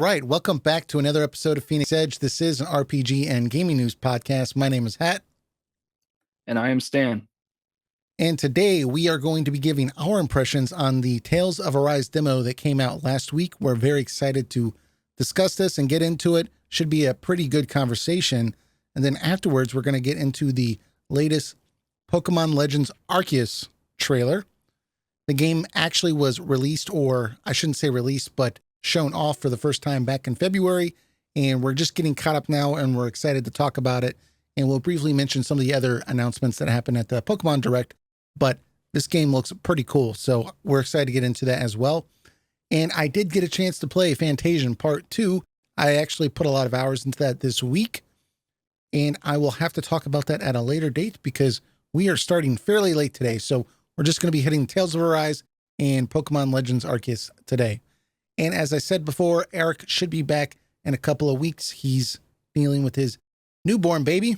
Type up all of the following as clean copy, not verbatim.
right. Welcome back to another episode of Phoenix Edge. This is an RPG and gaming news podcast. My name is Hat. And I am Stan. And today we are going to be giving our impressions on the Tales of Arise demo that came out last week. We're very excited to discuss this and get into it. Should be a pretty good conversation. And then afterwards, we're going to get into the latest Pokemon Legends Arceus trailer. The game actually was released, or I shouldn't say released, but shown off for the first time back in February. And we're just getting caught up now, and we're excited to talk about it. And we'll briefly mention some of the other announcements that happened at the Pokemon Direct. But this game looks pretty cool, so we're excited to get into that as well. And I did get a chance to play Fantasian Part 2. I actually put a lot of hours into that this week. And I will have to talk about that at a later date because we are starting fairly late today. So we're just going to be hitting Tales of Arise and Pokemon Legends Arceus today. And as I said before, Eric should be back in a couple of weeks. He's dealing with his newborn baby,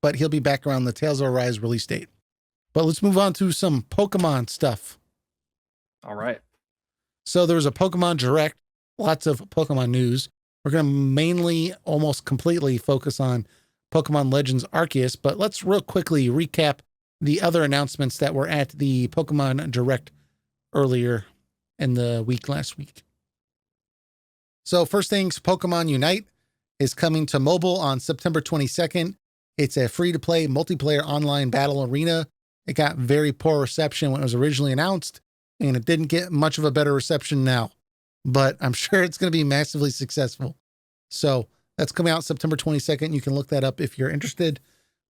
but he'll be back around the Tales of Arise release date. But let's move on to some Pokemon stuff. All right. So there was a Pokemon Direct, lots of Pokemon news. We're going to mainly, almost completely focus on Pokemon Legends Arceus, but let's real quickly recap the other announcements that were at the Pokemon Direct earlier in the week last week. So first things, Pokemon Unite is coming to mobile on September 22nd. It's a free-to-play multiplayer online battle arena. It got very poor reception when it was originally announced, and it didn't get much of a better reception now. But I'm sure it's going to be massively successful. So that's coming out September 22nd. You can look that up if you're interested.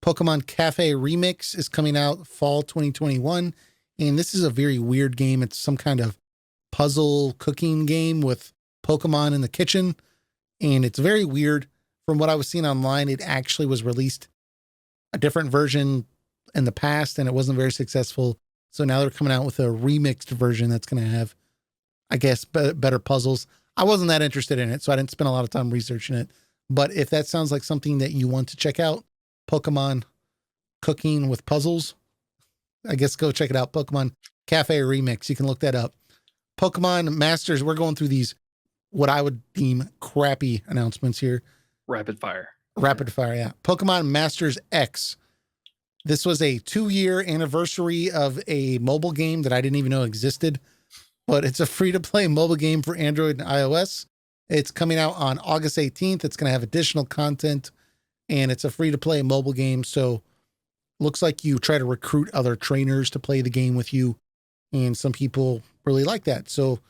Pokemon Cafe Remix is coming out fall 2021. And this is a very weird game. It's some kind of puzzle cooking game with Pokemon in the kitchen. And it's very weird. From what I was seeing online, it actually was released a different version in the past, and it wasn't very successful. So now they're coming out with a remixed version that's going to have, I guess, better puzzles. I wasn't that interested in it, so I didn't spend a lot of time researching it. But if that sounds like something that you want to check out, Pokemon cooking with puzzles, I guess go check it out. Pokemon Cafe Remix. You can look that up. Pokemon Masters. We're going through these, what I would deem crappy announcements here. Rapid fire. Yeah. Pokemon Masters X. This was a 2-year anniversary of a mobile game that I didn't even know existed, but it's a free-to-play mobile game for Android and iOS. It's coming out on August 18th. It's going to have additional content, and it's a free-to-play mobile game. So looks like you try to recruit other trainers to play the game with you, and some people really like that. So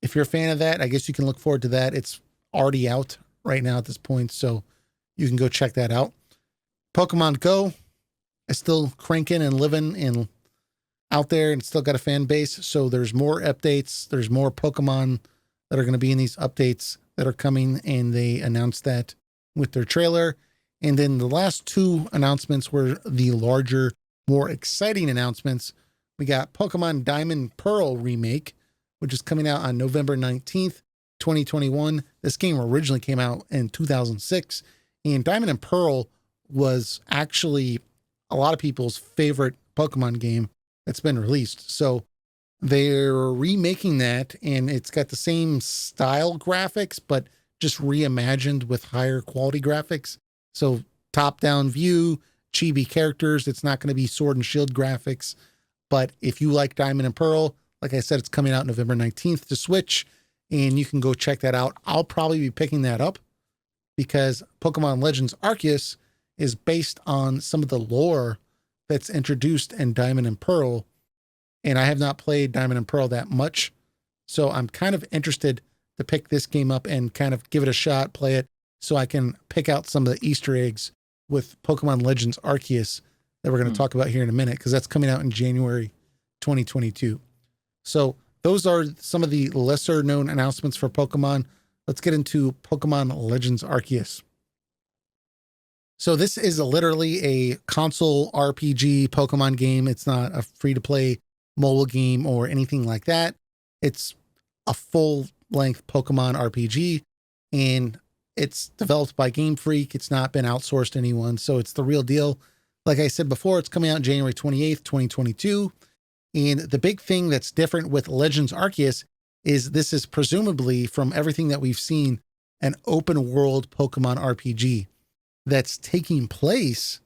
if you're a fan of that, I guess you can look forward to that. It's already out right now at this point, so you can go check that out. Pokemon Go is still cranking and living and out there, and still got a fan base. So there's more updates. There's more Pokemon that are going to be in these updates that are coming, and they announced that with their trailer. And then the last two announcements were the larger, more exciting announcements. We got Pokemon Diamond Pearl Remake, which is coming out on November 19th, 2021. This game originally came out in 2006, and Diamond and Pearl was actually a lot of people's favorite Pokemon game that's been released. So they're remaking that, and it's got the same style graphics, but just reimagined with higher quality graphics. So top-down view, chibi characters. It's not going to be Sword and Shield graphics. But if you like Diamond and Pearl, like I said, it's coming out November 19th to Switch, and you can go check that out. I'll probably be picking that up because Pokemon Legends Arceus is based on some of the lore that's introduced in Diamond and Pearl. And I have not played Diamond and Pearl that much. So I'm kind of interested to pick this game up and kind of give it a shot, play it, so I can pick out some of the Easter eggs with Pokemon Legends Arceus that we're going to talk about here in a minute, because that's coming out in January 2022. So those are some of the lesser known announcements for Pokemon. Let's get into Pokemon Legends Arceus. So this is literally a console RPG Pokemon game. It's not a free-to-play mobile game or anything like that. It's a full-length Pokemon RPG, and it's developed by Game Freak. It's not been outsourced to anyone, so it's the real deal. Like I said before, it's coming out January 28th, 2022. And the big thing that's different with Legends Arceus is this is presumably, from everything that we've seen, an open world Pokemon RPG that's taking place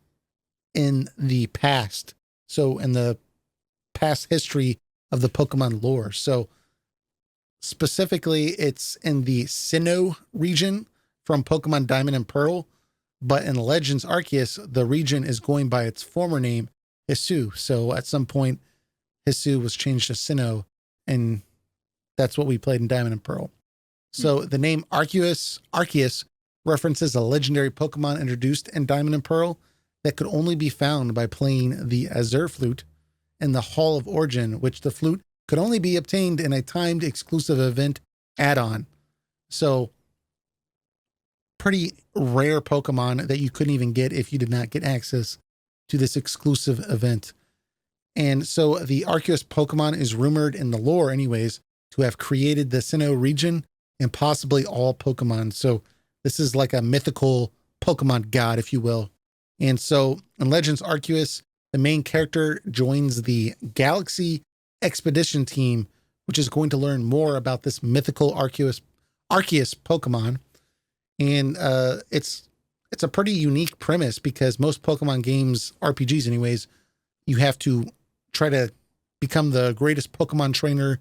in the past. So in the past history of the Pokemon lore. So specifically, it's in the Sinnoh region from Pokemon Diamond and Pearl. But in Legends Arceus, the region is going by its former name, Hisui. So at some point, Hisui was changed to Sinnoh, and that's what we played in Diamond and Pearl. So the name Arceus references a legendary Pokemon introduced in Diamond and Pearl that could only be found by playing the Azure Flute in the Hall of Origin, which the flute could only be obtained in a timed exclusive event add-on. So pretty rare Pokemon that you couldn't even get if you did not get access to this exclusive event. And so the Arceus Pokemon is rumored in the lore anyways to have created the Sinnoh region and possibly all Pokemon. So this is like a mythical Pokemon god, if you will. And so in Legends Arceus, the main character joins the Galaxy Expedition team, which is going to learn more about this mythical Arceus Pokemon. And it's a pretty unique premise because most Pokemon games, RPGs anyways, you have to try to become the greatest Pokemon trainer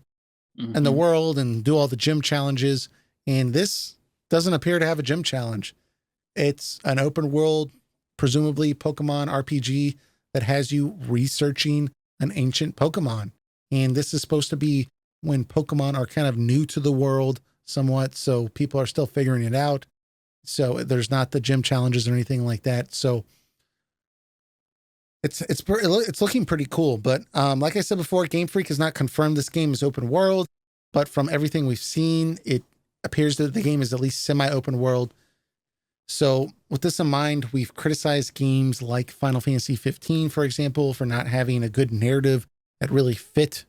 in the world and do all the gym challenges. And this doesn't appear to have a gym challenge. It's an open world, presumably Pokemon RPG that has you researching an ancient Pokemon. And this is supposed to be when Pokemon are kind of new to the world somewhat. So people are still figuring it out. So there's not the gym challenges or anything like that. So it's looking pretty cool. But like I said before, Game Freak has not confirmed this game is open world. But from everything we've seen, it appears that the game is at least semi-open world. So with this in mind, we've criticized games like Final Fantasy 15, for example, for not having a good narrative that really fit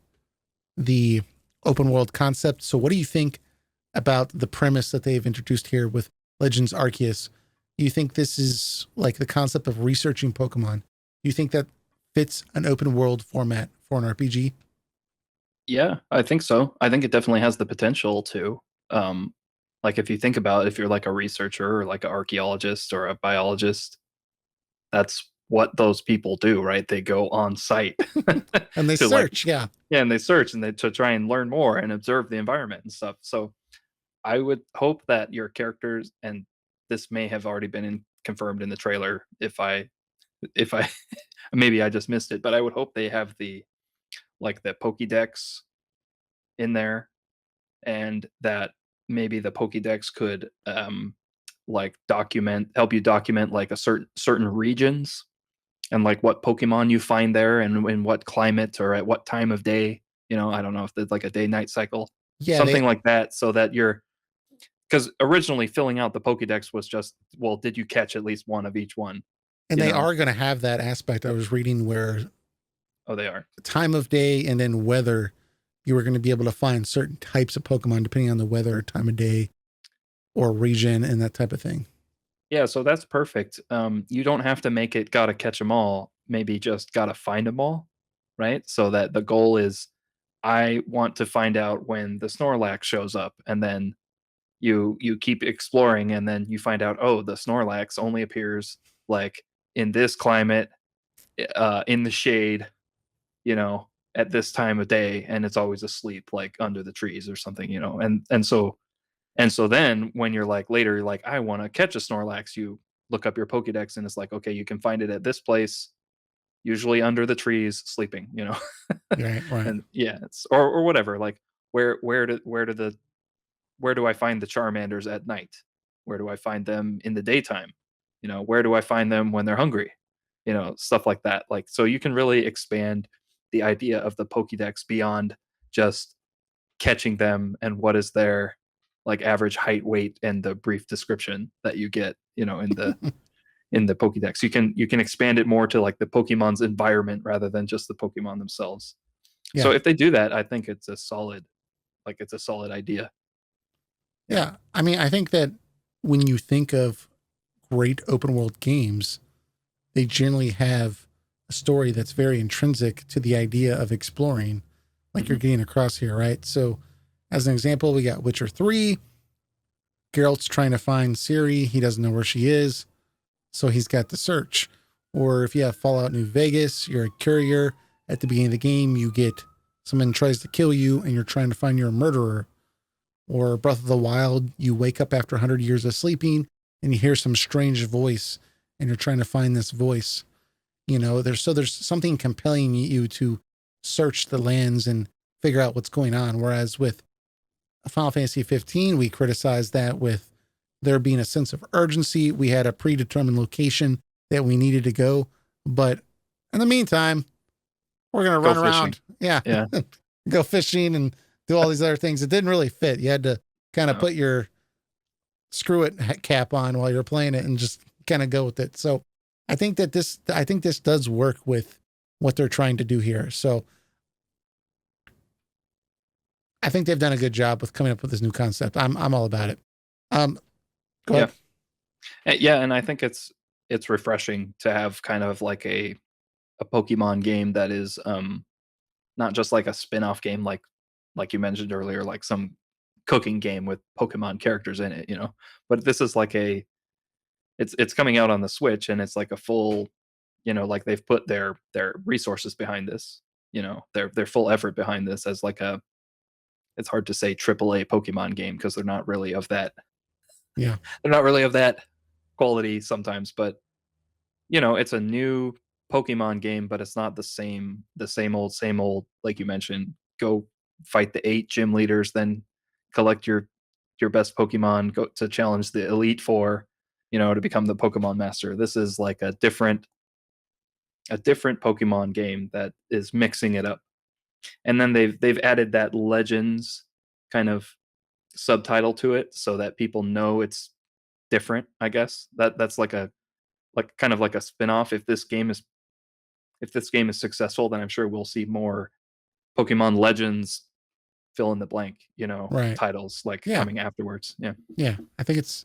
the open world concept. So what do you think about the premise that they've introduced here with Legends Arceus? Do you think this is like the concept of researching Pokemon? Do you think that fits an open world format for an RPG? Yeah, I think so. I think it definitely has the potential to. Like if you think about it, if you're like a researcher or like an archaeologist or a biologist, that's what those people do, right? They go on site And they to like, search, yeah. yeah, and they search and they to try and learn more and observe the environment and stuff. So I would hope that your characters, and this may have already been confirmed in the trailer if I maybe I just missed it, but I would hope they have the like the Pokédex in there, and that maybe the Pokédex could like help you document like a certain regions and like what Pokemon you find there and in what climate or at what time of day. You know, I don't know if there's like a day night cycle, Yeah, something like that, so that you're because originally filling out the Pokédex was just, well, did you catch at least one of each one? and You they know, are going to have that aspect I was reading where oh, they are. time of day and then weather, you were going to be able to find certain types of Pokemon depending on the weather, time of day, or region, and that type of thing. Yeah, so that's perfect. You don't have to make it gotta catch them all. Maybe just gotta find them all, right? So that the goal is, I want to find out when the Snorlax shows up, and then you keep exploring, and then you find out, oh, the Snorlax only appears like in this climate, in the shade, you know, at this time of day, and it's always asleep, like under the trees or something, you know. And so then when you're like later, you're like, I want to catch a Snorlax, you look up your Pokédex and it's like, okay, you can find it at this place, usually under the trees, sleeping, you know. Right, right. And yeah, it's or whatever. Like where do I find the Charmanders at night? Where do I find them in the daytime? You know, where do I find them when they're hungry? You know, stuff like that. Like so you can really expand the idea of the Pokédex beyond just catching them and what is their like average height, weight, and the brief description that you get, you know, in the Pokédex. You can expand it more to like the Pokemon's environment rather than just the Pokemon themselves. So Yeah. if they do that, I think it's a solid idea. Yeah. Yeah. I mean, I think that when you think of great open world games, they generally have a story that's very intrinsic to the idea of exploring, like you're Mhm. getting across here, right? So As an example, we got Witcher 3. Geralt's trying to find Ciri. He doesn't know where she is, so he's got to search. Or if you have Fallout New Vegas, you're a courier. At the beginning of the game, you get someone tries to kill you and you're trying to find your murderer. Or Breath of the Wild, you wake up after 100 years of sleeping and you hear some strange voice and you're trying to find this voice. You know, there's something compelling you to search the lands and figure out what's going on. Whereas with Final Fantasy 15, we criticized that with there being a sense of urgency. We had a predetermined location that we needed to go. But in the meantime, we're going to run around. Yeah. Go fishing and do all these other things. It didn't really fit. You had to kind of put your screw it cap on while you're playing it and just kind of go with it. So I think this does work with what they're trying to do here. So I think they've done a good job with coming up with this new concept. I'm all about it. Go ahead. Yeah, and I think it's refreshing to have kind of like a Pokemon game that is not just like a spin-off game like you mentioned earlier, like some cooking game with Pokemon characters in it, you know. But this is like it's coming out on the Switch and it's like a full, you know, like they've put their resources behind this, you know, their full effort behind this as like a, it's hard to say AAA Pokemon game because they're not really of that. Yeah. They're not really of that quality sometimes, but you know, it's a new Pokemon game, but it's not the same old, like you mentioned, go fight the 8 gym leaders, then collect your best Pokemon, go to challenge the Elite Four, you know, to become the Pokemon Master. This is like a different Pokemon game that is mixing it up. And then they've added that Legends kind of subtitle to it so that people know it's different, I guess. That's like kind of like a spin-off. If this game is successful, then I'm sure we'll see more Pokemon Legends fill in the blank, you know, Right. titles like coming afterwards. Yeah. Yeah. I think it's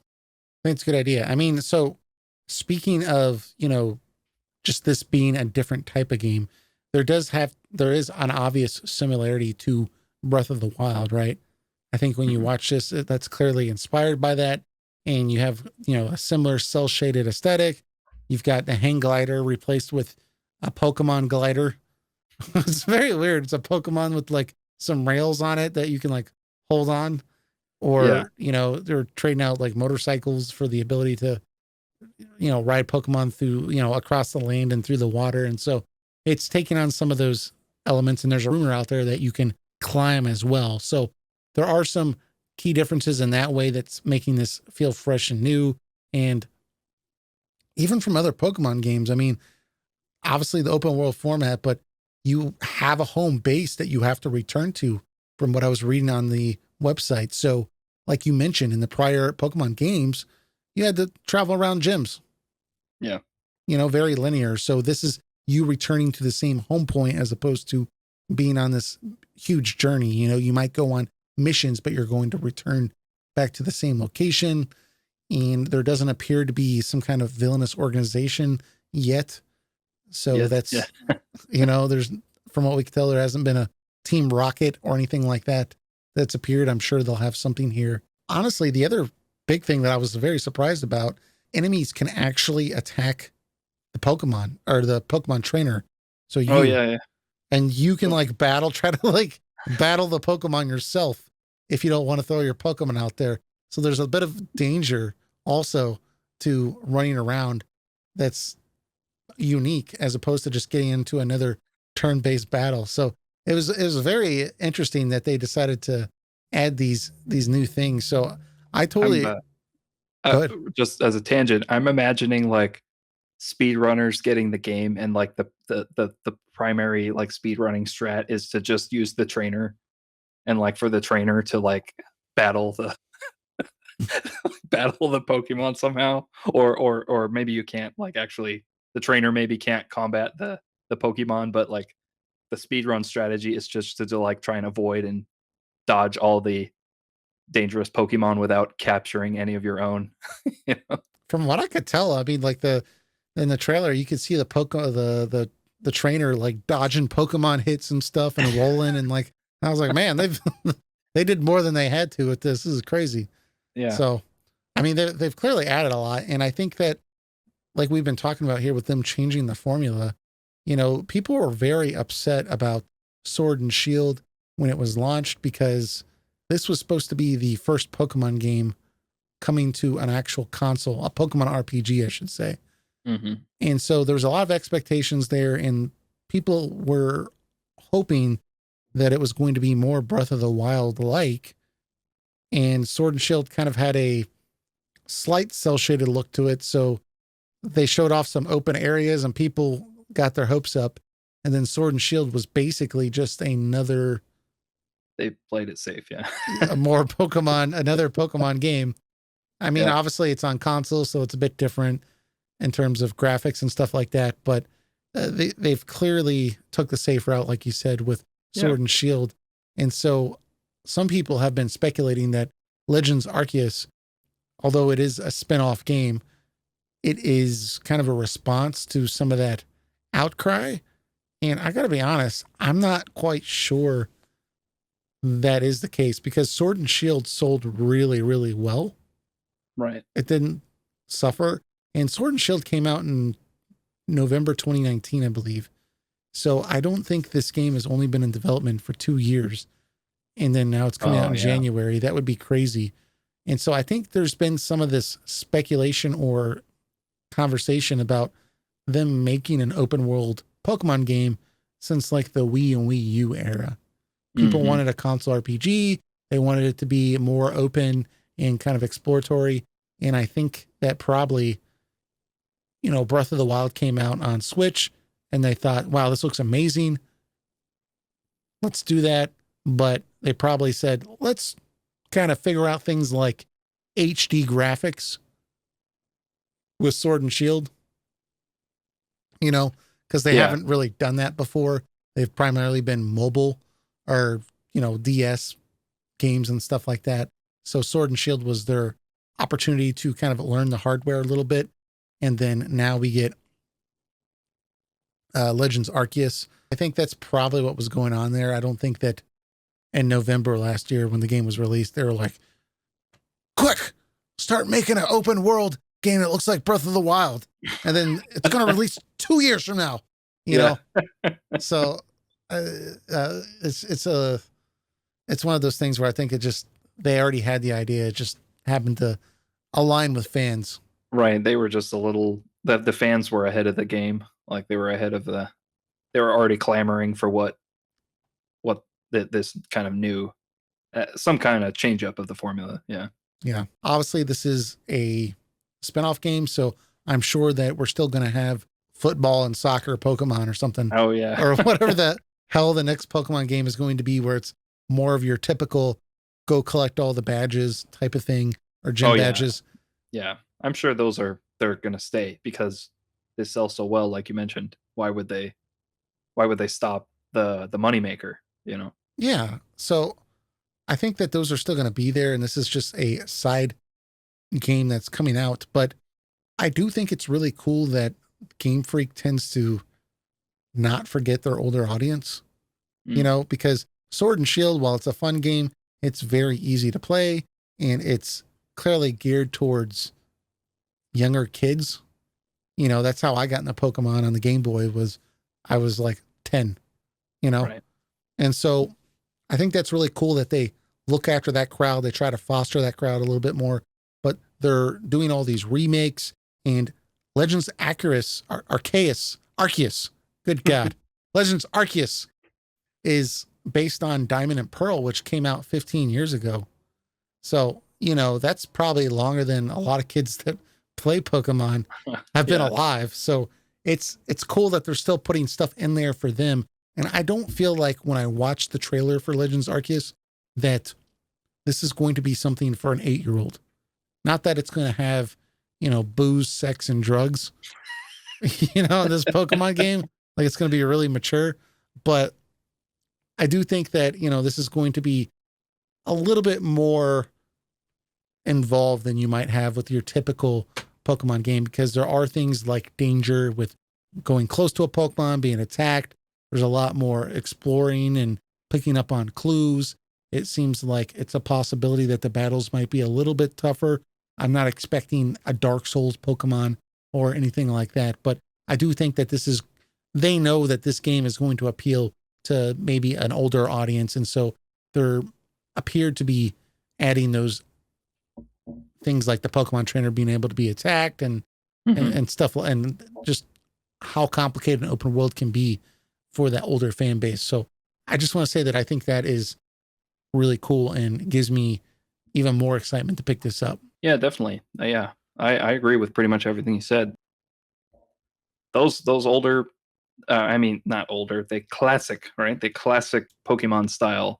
a good idea. I mean, so speaking of, you know, just this being a different type of game, there is an obvious similarity to Breath of the Wild, right? I think when you watch this, that's clearly inspired by that. And you have, you know, a similar cell shaded aesthetic. You've got the hang glider replaced with a Pokemon glider. It's very weird. It's a Pokemon with like some rails on it that you can like hold on, or, you know, they're trading out like motorcycles for the ability to, you know, ride Pokemon through, you know, across the land and through the water. And so it's taking on some of those elements. And there's a rumor out there that you can climb as well. So there are some key differences in that way that's making this feel fresh and new. And even from other Pokemon games, I mean, obviously the open world format, but you have a home base that you have to return to from what I was reading on the website. So like you mentioned in the prior Pokemon games, you had to travel around gyms. Yeah. You know, very linear. So this is you returning to the same home point as opposed to being on this huge journey. You know, you might go on missions, but you're going to return back to the same location. And there doesn't appear to be some kind of villainous organization yet. So that's, you know, there's, from what we can tell, there hasn't been a Team Rocket or anything like that that's appeared. I'm sure they'll have something here. Honestly, the other big thing that I was very surprised about, enemies can actually attack the Pokemon or the Pokemon trainer. So you, and you can like try to like battle the Pokemon yourself if you don't want to throw your Pokemon out there. So there's a bit of danger also to running around that's unique as opposed to just getting into another turn-based battle. So it was very interesting that they decided to add these new things. So I totally just as a tangent, I'm imagining like speedrunners getting the game and like the primary like speedrunning strat is to just use the trainer and like for the trainer to like battle the battle the Pokemon somehow, or maybe you can't like actually the trainer maybe can't combat the Pokemon, but like the speedrun strategy is just to like try and avoid and dodge all the dangerous Pokemon without capturing any of your own. You know? From what I could tell, I mean, like in the trailer, you could see the trainer like dodging Pokemon hits and stuff and rolling, and like I was like, man, they've they did more than they had to with this. This is crazy. Yeah. So, I mean, they've clearly added a lot. And I think that, like we've been talking about here with them changing the formula, people were very upset about Sword and Shield when it was launched because this was supposed to be the first Pokemon game coming to an actual console, a Pokemon RPG, I should say. Mm-hmm. And so there was a lot of expectations there, and people were hoping that it was going to be more Breath of the Wild like. And Sword and Shield kind of had a slight cell shaded look to it. So they showed off some open areas and people got their hopes up. And then Sword and Shield was basically just another. They played it safe, yeah. another Pokemon game. I mean, obviously it's on console, so it's a bit different in terms of graphics and stuff like that. But they've clearly took the safe route, like you said, with Sword and Shield. And so some people have been speculating that Legends Arceus, although it is a spin-off game, it is kind of a response to some of that outcry. And I got to be honest, I'm not quite sure that is the case because Sword and Shield sold really, really well. Right. It didn't suffer. And Sword and Shield came out in November 2019, I believe. So I don't think this game has only been in development for 2 years. And then now it's coming out in January. That would be crazy. And so I think there's been some of this speculation or conversation about them making an open world Pokemon game since like the Wii and Wii U era. People wanted a console RPG. They wanted it to be more open and kind of exploratory. And I think that probably, Breath of the Wild came out on Switch and they thought, wow, this looks amazing. Let's do that. But they probably said, let's kind of figure out things like HD graphics with Sword and Shield, because they haven't really done that before. They've primarily been mobile or, DS games and stuff like that. So Sword and Shield was their opportunity to kind of learn the hardware a little bit. And then now we get Legends Arceus. I think that's probably what was going on there. I don't think that in November last year when the game was released, they were like, quick, start making an open world game that looks like Breath of the Wild. And then it's going to release 2 years from now, know? So it's one of those things where I think they already had the idea. It just happened to align with fans. Right. They were just the fans were ahead of the game. Like they were they were already clamoring for what this kind of new, some kind of change up of the formula. Yeah. Yeah. Obviously this is a spinoff game. So I'm sure that we're still going to have football and soccer Pokemon or something. Oh yeah. Or whatever the hell the next Pokemon game is going to be, where it's more of your typical go collect all the badges type of thing, or gym badges. Yeah. I'm sure they're going to stay because they sell so well. Like you mentioned, why would they stop the moneymaker, Yeah. So I think that those are still going to be there. And this is just a side game that's coming out, but I do think it's really cool that Game Freak tends to not forget their older audience, because Sword and Shield, while it's a fun game, it's very easy to play and it's clearly geared towards younger kids. That's how I got into Pokemon on the Game Boy. I was like 10, Right. And so I think that's really cool that they look after that crowd. They try to foster that crowd a little bit more, but they're doing all these remakes. And Legends Arceus, good God. Legends Arceus is based on Diamond and Pearl, which came out 15 years ago. So, that's probably longer than a lot of kids that play Pokemon have been alive. So it's cool that they're still putting stuff in there for them. And I don't feel like when I watched the trailer for Legends Arceus that this is going to be something for an 8-year-old. Not that it's going to have, booze, sex, and drugs, in this Pokemon game. Like it's going to be really mature. But I do think that, this is going to be a little bit more involved than you might have with your typical Pokemon game, because there are things like danger with going close to a Pokemon, being attacked. There's a lot more exploring and picking up on clues. It seems like it's a possibility that the battles might be a little bit tougher. I'm not expecting a Dark Souls Pokemon or anything like that, but I do think that they know that this game is going to appeal to maybe an older audience. And so there appeared to be adding those things like the Pokemon trainer being able to be attacked and stuff, and just how complicated an open world can be for that older fan base. So I just want to say that I think that is really cool and gives me even more excitement to pick this up. Yeah, definitely. Yeah, I agree with pretty much everything you said. Those older, I mean, not older, the classic, right? The classic Pokemon style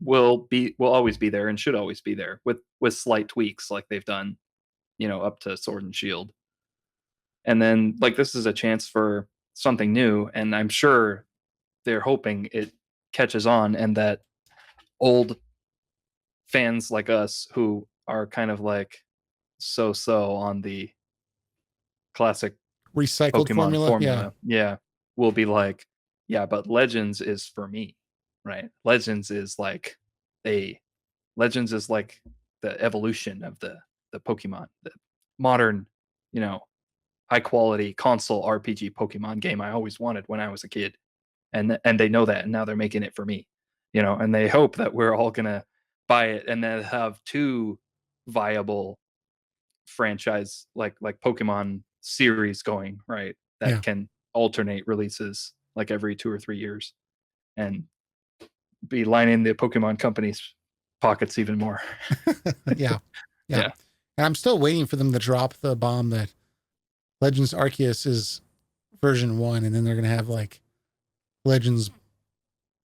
will always be there and should always be there with slight tweaks like they've done, up to Sword and Shield. And then like this is a chance for something new, and I'm sure they're hoping it catches on and that old fans like us who are kind of like so on the classic Recycled Pokemon formula. Yeah. formula, yeah, will be like, yeah, but Legends is for me, right? A Legends is like the evolution of the Pokemon, the modern, you know, high quality console RPG Pokemon game I always wanted when I was a kid, and they know that, and now they're making it for me, and they hope that we're all gonna buy it and then have two viable franchise like Pokemon series going, right? That Yeah. can alternate releases like every 2 or 3 years and be lining the Pokemon company's pockets even more. Yeah. Yeah. Yeah. And I'm still waiting for them to drop the bomb that Legends Arceus is version 1, and then they're going to have like Legends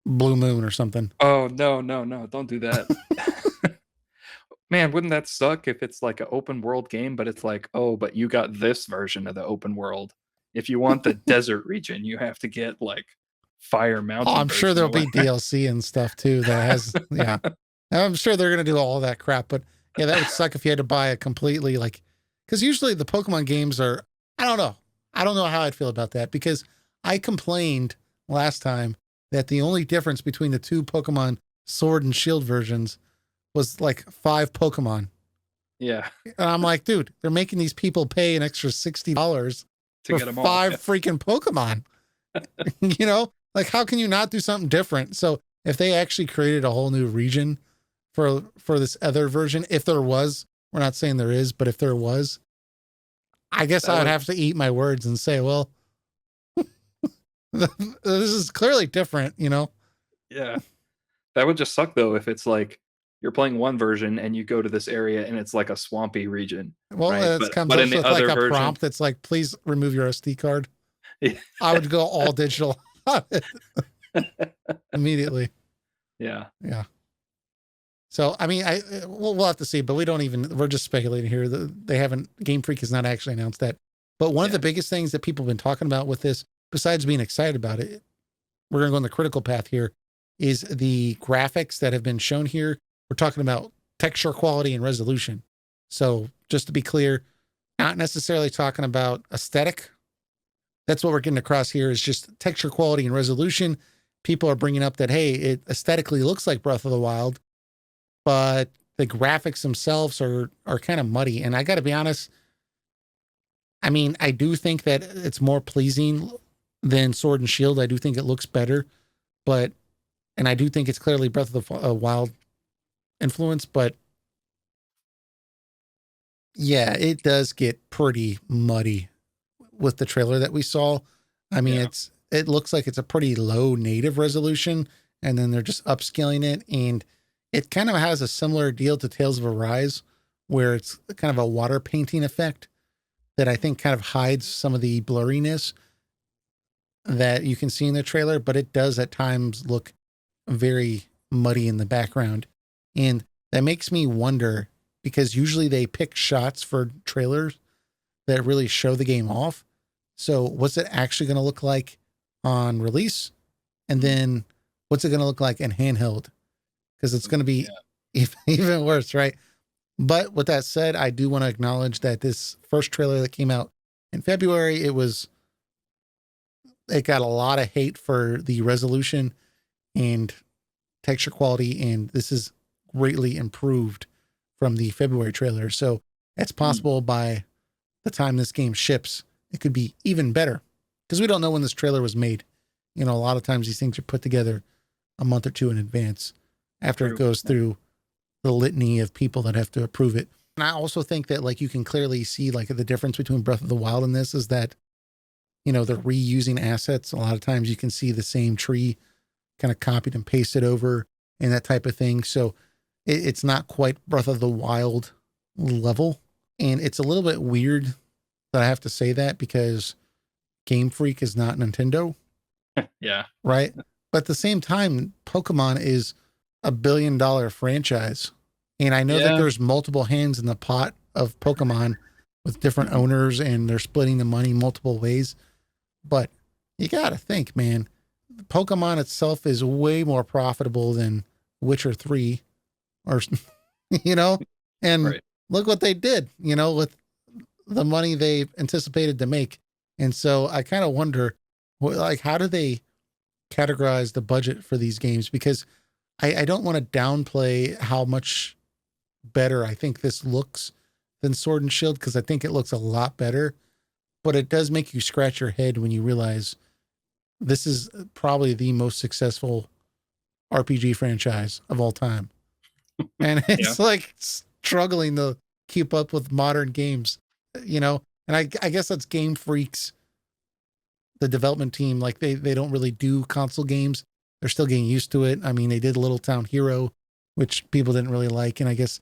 Blue Moon or something. Oh, no, no, no, don't do that. Man, wouldn't that suck if it's like an open world game, but it's like, oh, but you got this version of the open world. If you want the desert region, you have to get like Fire Oh, Mountain I'm sure version there'll or be whatever. DLC and stuff too that has, yeah. I'm sure they're going to do all that crap, but yeah, that would suck if you had to buy a completely like, because usually the Pokemon games are, I don't know. I don't know how I'd feel about that, because I complained last time that the only difference between the two Pokemon Sword and Shield versions was like 5 Pokemon. Yeah, And I'm like, dude, they're making these people pay an extra $60 to for get them all. 5 freaking Pokemon. Like how can you not do something different? So if they actually created a whole new region for this other version, if there was, we're not saying there is, but if there was, I guess That I would would have to eat my words and say, well, this is clearly different, Yeah. That would just suck though if it's like you're playing one version and you go to this area and it's like a swampy region, Well, right? it But comes but up in the with like other a version, prompt that's like, please remove your SD card. I would go all digital immediately. yeah. Yeah. So, I mean, we'll have to see, but we're just speculating here. Game Freak has not actually announced that. But one of Yeah. the biggest things that people have been talking about with this, besides being excited about it, we're going to go on the critical path here, is the graphics that have been shown here. We're talking about texture quality and resolution. So just to be clear, not necessarily talking about aesthetic. That's what we're getting across here, is just texture quality and resolution. People are bringing up that, hey, it aesthetically looks like Breath of the Wild, but the graphics themselves are kind of muddy. And I got to be honest, I mean, I do think that it's more pleasing than Sword and Shield. I do think it looks better, and I do think it's clearly Breath of the Wild influence, but yeah, it does get pretty muddy with the trailer that we saw. I mean, Yeah. it looks like it's a pretty low native resolution, and then they're just upscaling it, and it kind of has a similar deal to Tales of Arise, where it's kind of a water painting effect that I think kind of hides some of the blurriness that you can see in the trailer, but it does at times look very muddy in the background. And that makes me wonder, because usually they pick shots for trailers that really show the game off. So what's it actually going to look like on release? And then what's it going to look like in handheld? Because it's going to be even worse, right? But with that said, I do want to acknowledge that this first trailer that came out in February, it got a lot of hate for the resolution, and texture quality, and this is greatly improved from the February trailer. So it's possible by the time this game ships, it could be even better, because we don't know when this trailer was made. You know, a lot of times these things are put together a month or two in advance after it goes through the litany of people that have to approve it. And I also think that like you can clearly see like the difference between Breath of the Wild and this is that, you know, they're reusing assets. A lot of times you can see the same tree kind of copied and pasted over and that type of thing. So it's not quite Breath of the Wild level. And it's a little bit weird that I have to say that, because Game Freak is not Nintendo. Yeah. Right. But at the same time, Pokemon is $1 billion franchise. And I know that there's multiple hands in the pot of Pokemon with different owners, and they're splitting the money multiple ways. But you got to think, man, Pokemon itself is way more profitable than Witcher 3 or, you know, and look what they did, you know, with the money they anticipated to make. And so I kind of wonder, like, how do they categorize the budget for these games? Because I don't want to downplay how much better I think this looks than Sword and Shield, because I think it looks a lot better, but it does make you scratch your head when you realize this is probably the most successful RPG franchise of all time. And it's like struggling to keep up with modern games, you know? And I guess that's Game Freak's, the development team. Like they don't really do console games. They're still getting used to it. I mean, they did Little Town Hero, which people didn't really like. And I guess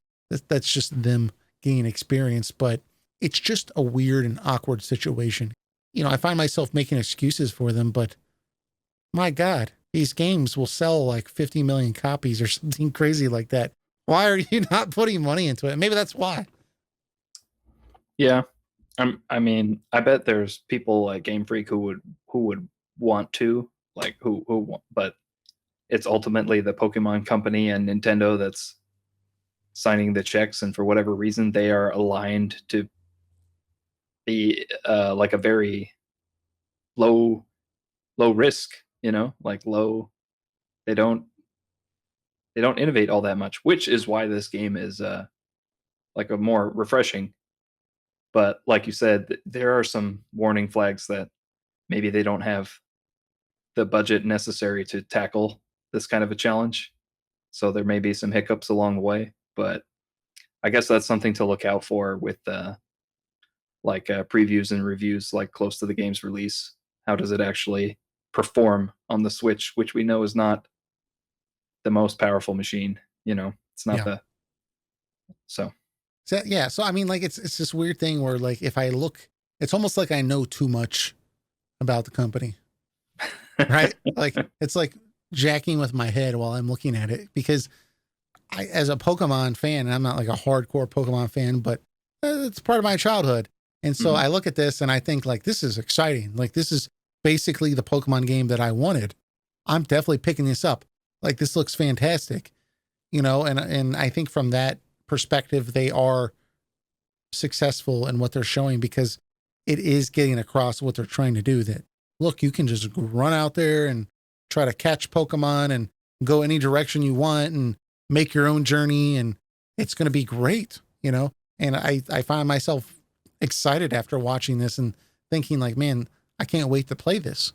that's just them gaining experience, but it's just a weird and awkward situation. You know, I find myself making excuses for them, but my God, these games will sell like 50 million copies or something crazy like that. Why are you not putting money into it? Maybe that's why. Yeah. I mean, I bet there's people like Game Freak who would want to, like but it's ultimately the Pokemon company and Nintendo that's signing the checks, and for whatever reason they are aligned to be like a very low risk, you know, like they don't innovate all that much, which is why this game is like a more refreshing. But like you said, there are some warning flags that maybe they don't have the budget necessary to tackle this kind of a challenge. So there may be some hiccups along the way, but I guess that's something to look out for with previews and reviews like close to the game's release. How does it actually perform on the Switch, which we know is not the most powerful machine, you know. It's not the so yeah, so I mean, like it's this weird thing where like if I look, it's almost like I know too much about the company. Right? Like it's like jacking with my head while I'm looking at it, because I, as a Pokemon fan, and I'm not like a hardcore Pokemon fan, but it's part of my childhood. And so I look at this and I think like, this is exciting. Like this is basically the Pokemon game that I wanted. I'm definitely picking this up. Like this looks fantastic, you know, and I think from that perspective, they are successful in what they're showing, because it is getting across what they're trying to do, that look, you can just run out there and try to catch Pokemon and go any direction you want and make your own journey, and it's going to be great, you know? And I find myself excited after watching this and thinking like, man, I can't wait to play this.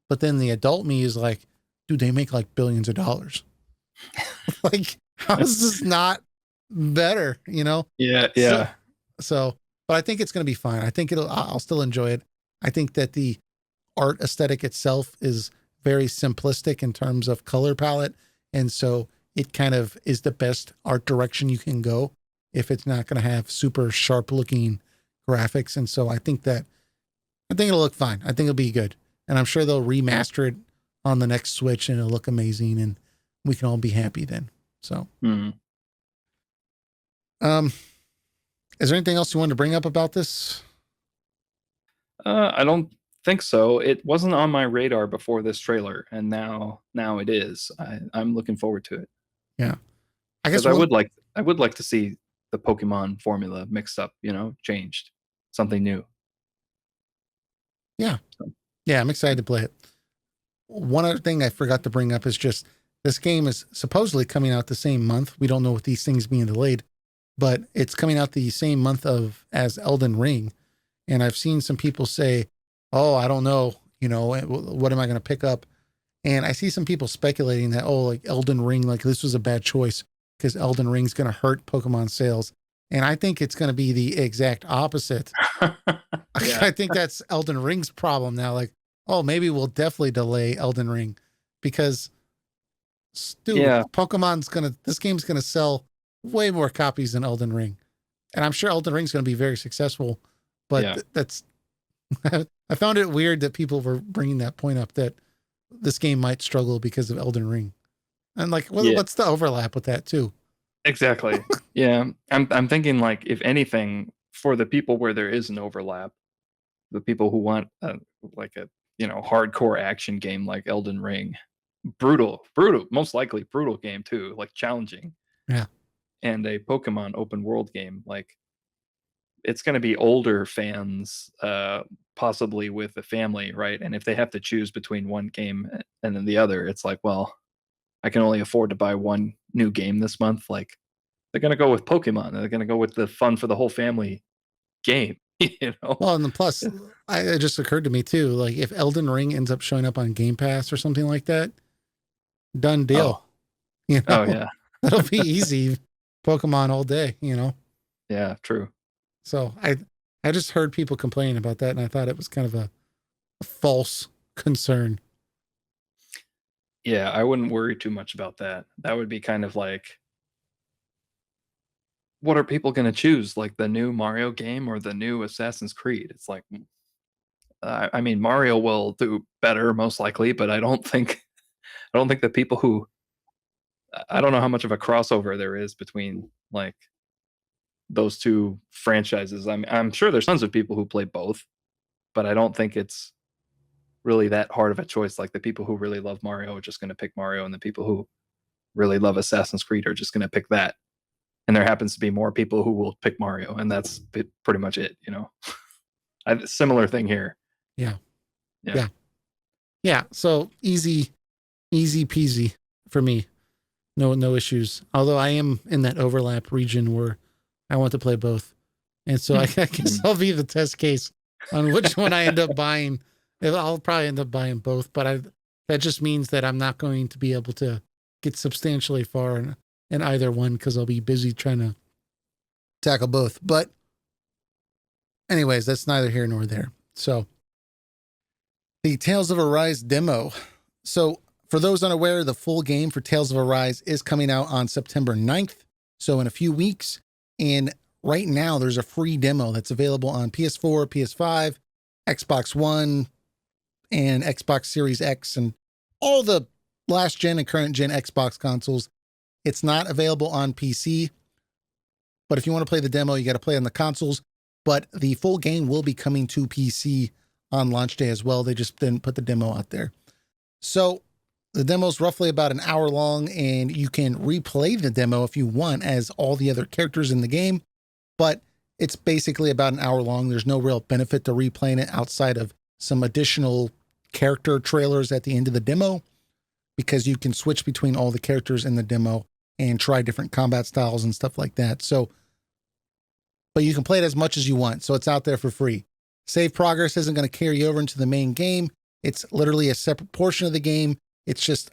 But then the adult me is like, dude, they make like billions of dollars. Like, how is this not better, you know? Yeah. So, but I think it's going to be fine. I think I'll still enjoy it. I think that the art aesthetic itself is very simplistic in terms of color palette. And so it kind of is the best art direction you can go if it's not going to have super sharp looking graphics. And so I think it'll look fine. I think it'll be good. And I'm sure they'll remaster it on the next Switch and it'll look amazing and we can all be happy then. So, is there anything else you wanted to bring up about this? I don't think so. It wasn't on my radar before this trailer, and now it is. I'm looking forward to it. Yeah, I guess I would like to see the Pokemon formula mixed up, you know, changed, something new. Yeah, yeah, I'm excited to play it. one other thing I forgot to bring up is just this game is supposedly coming out the same month. We don't know with these things being delayed, but it's coming out the same month of as Elden Ring. And I've seen some people say, "Oh, I don't know, what am I going to pick up?" And I see some people speculating that, oh, like Elden Ring, like this was a bad choice because Elden Ring's going to hurt Pokemon sales. And I think it's going to be the exact opposite. Yeah. I think that's Elden Ring's problem now. Like, oh, maybe we'll definitely delay Elden Ring because, dude, Yeah. this game's going to sell way more copies than Elden Ring. And I'm sure Elden Ring's going to be very successful, but Yeah. that's, I found it weird that people were bringing that point up that this game might struggle because of Elden Ring. And like, Yeah. what's the overlap with that too? Exactly. Yeah. I'm thinking like if anything, for the people where there is an overlap, the people who want like a hardcore action game like Elden Ring, brutal, most likely brutal game too, like challenging, Yeah. and a Pokemon open world game, like it's going to be older fans, possibly with a family, right? And if they have to choose between one game and then the other, it's like, well, I can only afford to buy one new game this month. Like they're going to go with Pokemon. They're going to go with the fun for the whole family game. you know? Well, and then plus, it just occurred to me too, like if Elden Ring ends up showing up on Game Pass or something like that, done Oh, deal. oh yeah, That'll be easy. Pokemon all day, yeah, true. So I just heard people complaining about that, and I thought it was kind of a false concern. Yeah, I wouldn't worry too much about that. That would be kind of like, what are people going to choose? Like the new Mario game or the new Assassin's Creed? It's like, I mean, Mario will do better most likely, but I don't think the people who I don't know how much of a crossover there is between like those two franchises. I'm sure there's tons of people who play both, but I don't think it's really that hard of a choice. Like the people who really love Mario are just going to pick Mario, and the people who really love Assassin's Creed are just going to pick that. And there happens to be more people who will pick Mario, and that's pretty much it. Similar thing here. Yeah. Yeah. Yeah. Yeah. So easy peasy for me. No issues. Although I am in that overlap region where I want to play both. And so I guess I'll be the test case on which one I end up buying. I'll probably end up buying both, but that just means that I'm not going to be able to get substantially far in either one because I'll be busy trying to tackle both. But anyways, that's neither here nor there. So the Tales of Arise demo. So for those unaware, the full game for Tales of Arise is coming out on September 9th. So in a few weeks. And right now there's a free demo that's available on PS4, PS5, Xbox One, and Xbox Series X, and all the last gen and current gen Xbox consoles. It's not available on PC, but if you want to play the demo, you got to play on the consoles. But the full game will be coming to PC on launch day as well. They just didn't put the demo out there. So the demo is roughly about an hour long, and you can replay the demo if you want as all the other characters in the game, but it's basically about an hour long. There's no real benefit to replaying it outside of some additional character trailers at the end of the demo, because you can switch between all the characters in the demo and try different combat styles and stuff like that. So, but you can play it as much as you want. So it's out there for free. Save progress isn't going to carry over into the main game. It's literally a separate portion of the game. It's just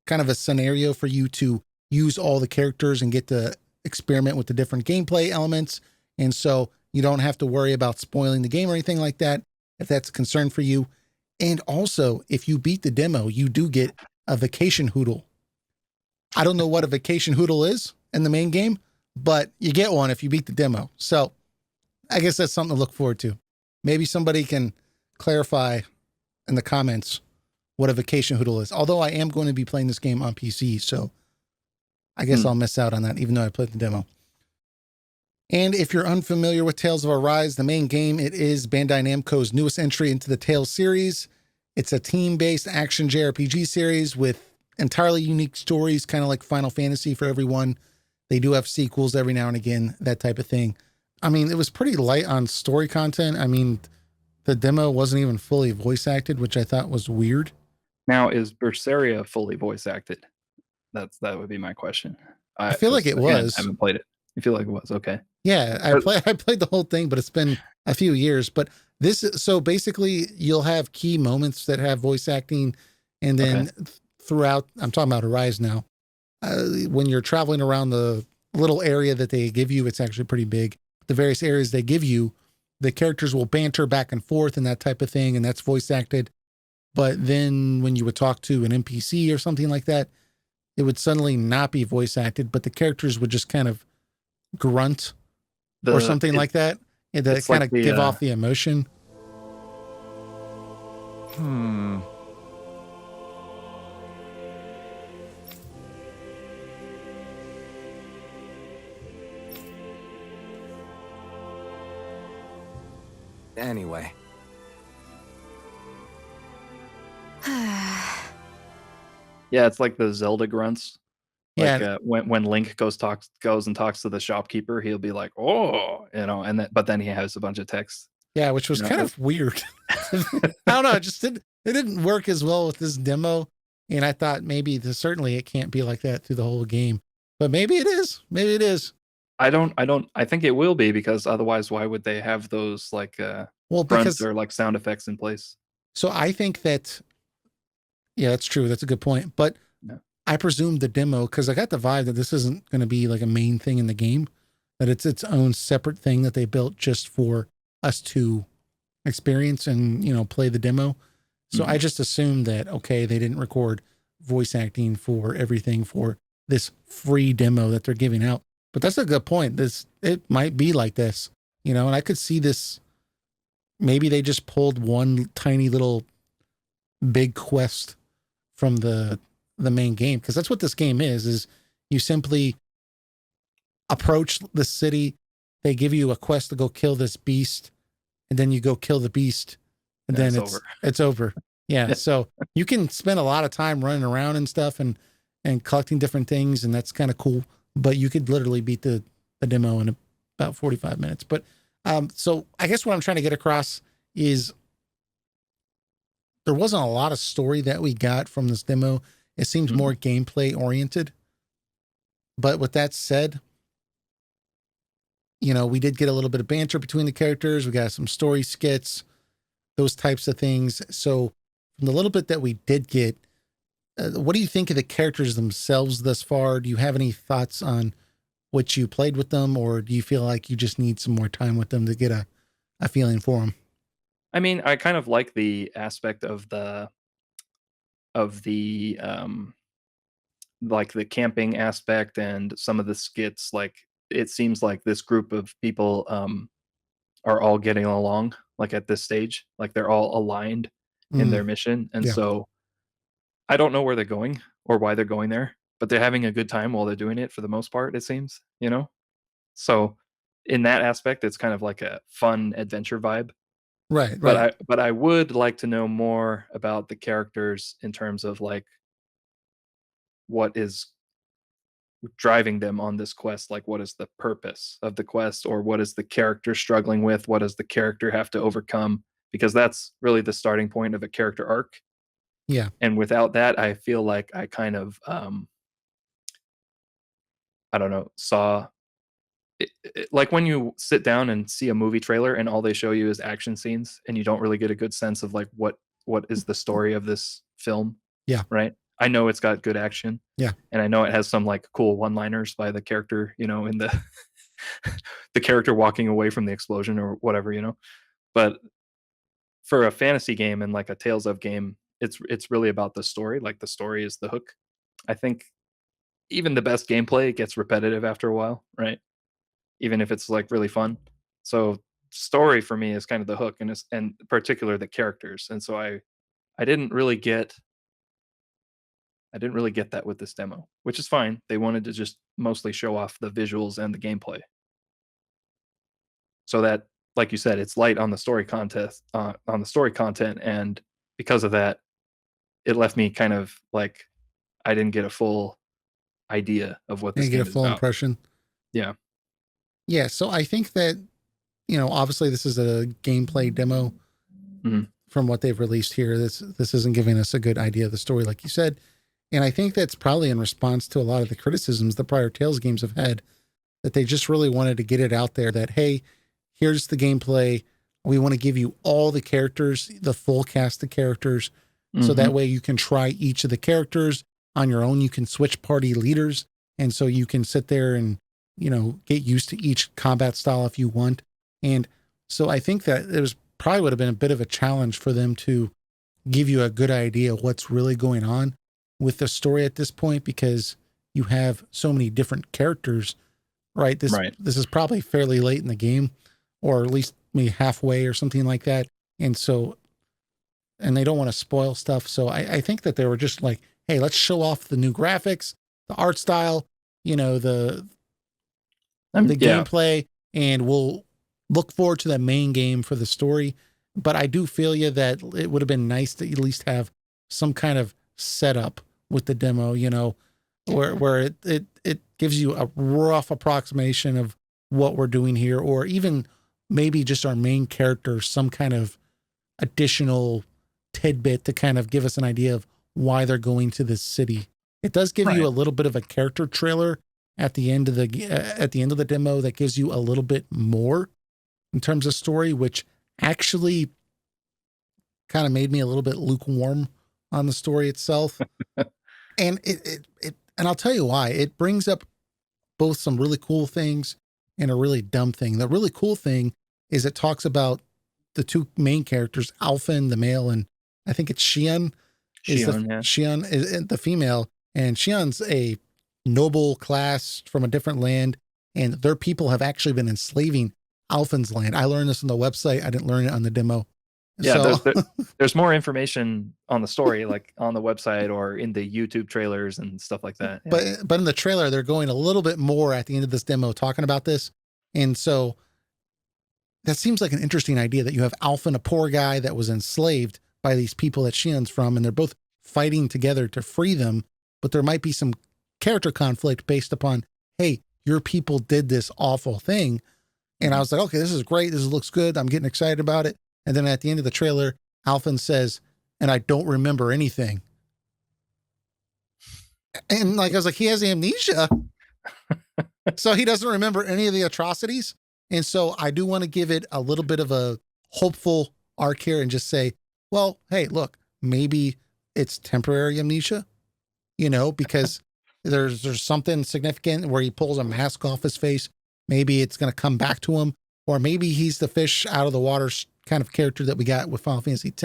kind of a scenario for you to use all the characters and get to experiment with the different gameplay elements. And so you don't have to worry about spoiling the game or anything like that, if that's a concern for you. And also, if you beat the demo, you do get a vacation hoodle. I don't know what a vacation hoodle is in the main game, but you get one if you beat the demo. So I guess that's something to look forward to. Maybe somebody can clarify in the comments what a vacation hoodle is. Although I am going to be playing this game on PC, so I guess I'll miss out on that, even though I played the demo. And if you're unfamiliar with Tales of Arise, the main game, it is Bandai Namco's newest entry into the Tales series. It's a team-based action JRPG series with entirely unique stories, kind of like Final Fantasy for everyone. They do have sequels every now and again, that type of thing. I mean, it was pretty light on story content. I mean, the demo wasn't even fully voice acted, which I thought was weird. Now, is Berseria fully voice acted? That would be my question. I feel like Because it again, I was. haven't played it. I feel like it was okay. Yeah, But I played the whole thing, but it's been a few years. But so basically you'll have key moments that have voice acting, and okay, then throughout, I'm talking about Arise now. When you're traveling around the little area that they give you, it's actually pretty big. The various areas they give you, the characters will banter back and forth and that type of thing, and that's voice acted. But then when you would talk to an NPC or something like that, it would suddenly not be voice acted, but the characters would just kind of grunt or the something like that, and that it's kind like of give off the emotion. Hmm. Anyway. yeah, it's like the Zelda grunts. Like Yeah, when Link goes and talks to the shopkeeper, he'll be like, "Oh," and then but then he has a bunch of text. yeah, which was You kind know, of weird. I don't know, it didn't work as well with this demo, and I thought maybe certainly it can't be like that through the whole game, but maybe it is. Maybe it is. I think it will be because otherwise, why would they have those like Well, grunts because or like sound effects in place? so I think that yeah, that's true. That's a good point. But Yeah. I presume the demo, because I got the vibe that this isn't going to be like a main thing in the game, that it's its own separate thing that they built just for us to experience and, play the demo. So I Mhm. just assumed that, okay, they didn't record voice acting for everything for this free demo that they're giving out. But that's a good point. It might be like this, and I could see this. Maybe they just pulled one tiny little big quest from the main game, because that's what this game is you simply approach the city, they give you a quest to go kill this beast, and then you go kill the beast, and Yeah, then it's it's over. it's over. Yeah, so you can spend a lot of time running around and stuff and collecting different things, and that's kind of cool, but you could literally beat the demo in about 45 minutes. But so I guess what I'm trying to get across is there wasn't a lot of story that we got from this demo. It seems Mhm. more gameplay oriented. But with that said, we did get a little bit of banter between the characters. We got some story skits, those types of things. So, from the little bit that we did get, what do you think of the characters themselves thus far? Do you have any thoughts on what you played with them, or do you feel like you just need some more time with them to get a feeling for them? I mean, I kind of like the aspect of the like the camping aspect and some of the skits. Like it seems like this group of people are all getting along. Like at this stage, like they're all aligned in Mm, their mission, and yeah, so I don't know where they're going or why they're going there, but they're having a good time while they're doing it for the most part. It seems, you know. So in that aspect, it's kind of like a fun adventure vibe. right, right. But I would like to know more about the characters in terms of like what is driving them on this quest. Like what is the purpose of the quest, or what is the character struggling with? What does the character have to overcome? Because that's really the starting point of a character arc. Yeah, And without that, I feel like I kind of I don't know, saw like when you sit down and see a movie trailer and all they show you is action scenes and you don't really get a good sense of like what is the story of this film, yeah, right? I know it's got good action yeah. and I know it has some like cool one-liners by the character, in the the character walking away from the explosion or whatever, But for a fantasy game and like a Tales of game, it's really about the story. Like the story is the hook. I think even the best gameplay gets repetitive after a while, right? Even if it's like really fun. So story for me is kind of the hook, and particular the characters. And so I didn't really get that with this demo, which is fine. They wanted to just mostly show off the visuals and the gameplay. So that, like you said, it's light on the story contest on the story content, and because of that, it left me kind of like I didn't get a full idea of what And this get a game is full about. impression. Yeah. Yeah, so I think that, obviously this is a gameplay demo Mhm. from what they've released here. This isn't giving us a good idea of the story, like you said. And I think that's probably in response to a lot of the criticisms the prior Tales games have had, that they just really wanted to get it out there that, hey, here's the gameplay. We want to give you all the characters, the full cast of characters. So that way you can try each of the characters on your own. You can switch party leaders. And so you can sit there and, get used to each combat style if you want. And so I think that it was probably would have been a bit of a challenge for them to give you a good idea of what's really going on with the story at this point, because you have so many different characters, right? This is probably fairly late in the game, or at least maybe halfway or something like that. And so, and they don't want to spoil stuff. So I think that they were just like, hey, let's show off the new graphics, the art style, the gameplay, and we'll look forward to the main game for the story. But I do feel you that it would have been nice to at least have some kind of setup with the demo, where it gives you a rough approximation of what we're doing here, or even maybe just our main character, some kind of additional tidbit to kind of give us an idea of why they're going to this city. It does give you a little bit of a character trailer at the end of the demo that gives you a little bit more in terms of story, which actually kind of made me a little bit lukewarm on the story itself. And and I'll tell you why. It brings up both some really cool things and a really dumb thing. The really cool thing is it talks about the two main characters, Alphen, the male, and I think it's Xian. Xian is the female, and Xian's a noble class from a different land, and their people have actually been enslaving Alphen's land. I learned this on the website. I didn't learn it on the demo. Yeah, there's more information on the story, like on the website or in the YouTube trailers and stuff like that. Yeah. But in the trailer, they're going a little bit more at the end of this demo talking about this. And so that seems like an interesting idea, that you have Alphen, a poor guy that was enslaved by these people that Xian's from, and they're both fighting together to free them. But there might be some character conflict based upon, hey, your people did this awful thing. And I was like, okay, this is great. This looks good. I'm getting excited about it. And then at the end of the trailer, Alphen says, and I don't remember anything. And I was like, he has amnesia. So he doesn't remember any of the atrocities. And so I do want to give it a little bit of a hopeful arc here and just say, well, hey, look, maybe it's temporary amnesia, because there's something significant where he pulls a mask off his face. Maybe it's going to come back to him, or maybe he's the fish out of the water kind of character that we got with Final Fantasy X,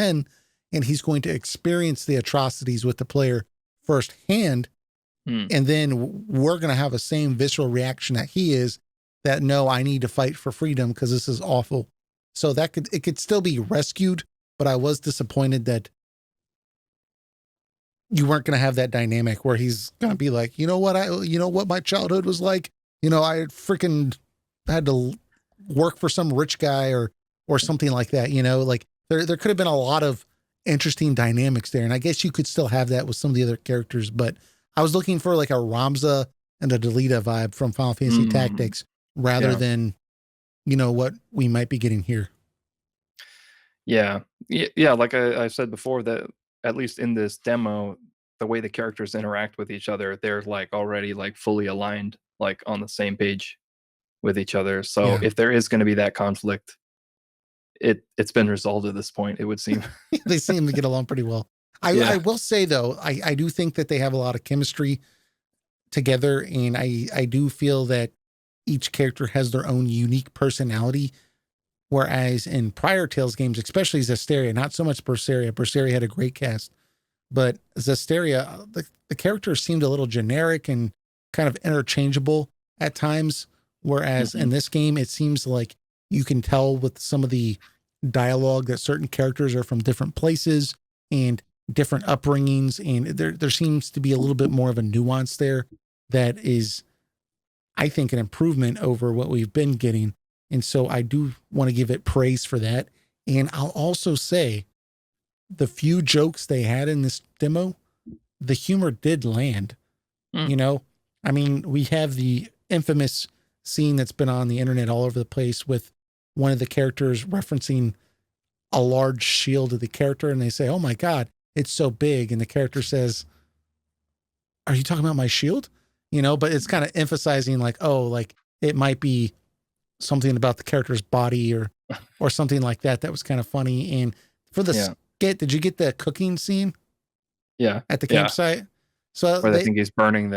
and he's going to experience the atrocities with the player firsthand. And then we're going to have the same visceral reaction that he is, that no, I need to fight for freedom because this is awful. So it could still be rescued, but I was disappointed that you weren't going to have that dynamic where he's going to be like, you know what my childhood was like? I freaking had to work for some rich guy or something like that, like there could have been a lot of interesting dynamics there. And I guess you could still have that with some of the other characters, but I was looking for like a Ramza and a Delita vibe from Final Fantasy Tactics rather than, what we might be getting here. Yeah. Yeah. Like I said before, that at least in this demo, the way the characters interact with each other, they're like already like fully aligned, like on the same page with each other. So if there is going to be that conflict, it's been resolved at this point, it would seem. They seem to get along pretty well. I will say though, I do think that they have a lot of chemistry together, and I do feel that each character has their own unique personality. Whereas in prior Tales games, especially Zestiria, not so much Berseria. Berseria had a great cast, but Zestiria, the characters seemed a little generic and kind of interchangeable at times. Whereas in this game, it seems like you can tell with some of the dialogue that certain characters are from different places and different upbringings. And there seems to be a little bit more of a nuance there that is, I think, an improvement over what we've been getting. And so I do want to give it praise for that. And I'll also say the few jokes they had in this demo, the humor did land. I mean, we have the infamous scene that's been on the internet all over the place with one of the characters referencing a large shield of the character and they say, "Oh my God, it's so big." And the character says, "Are you talking about my shield?" But it's kind of emphasizing like, oh, like it might be something about the character's body or something like that. That was kind of funny. And for the Yeah. skit, did you get the cooking scene Yeah. at the Yeah. campsite? So Where I think he's yeah, burning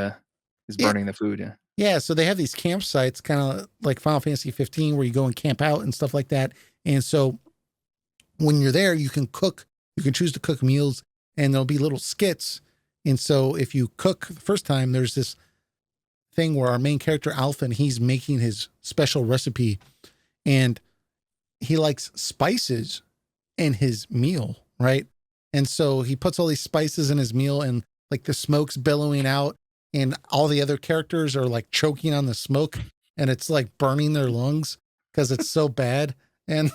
the food. Yeah. yeah. So they have these campsites, kind of like Final Fantasy 15, where you go and camp out and stuff like that. And so when you're there, you can cook. You can choose to cook meals, and there'll be little skits. And so if you cook the first time, there's this thing where our main character Alpha, and he's making his special recipe, and he likes spices in his meal, right? And so he puts all these spices in his meal, and like the smoke's billowing out, and all the other characters are like choking on the smoke, and it's like burning their lungs because it's so bad. And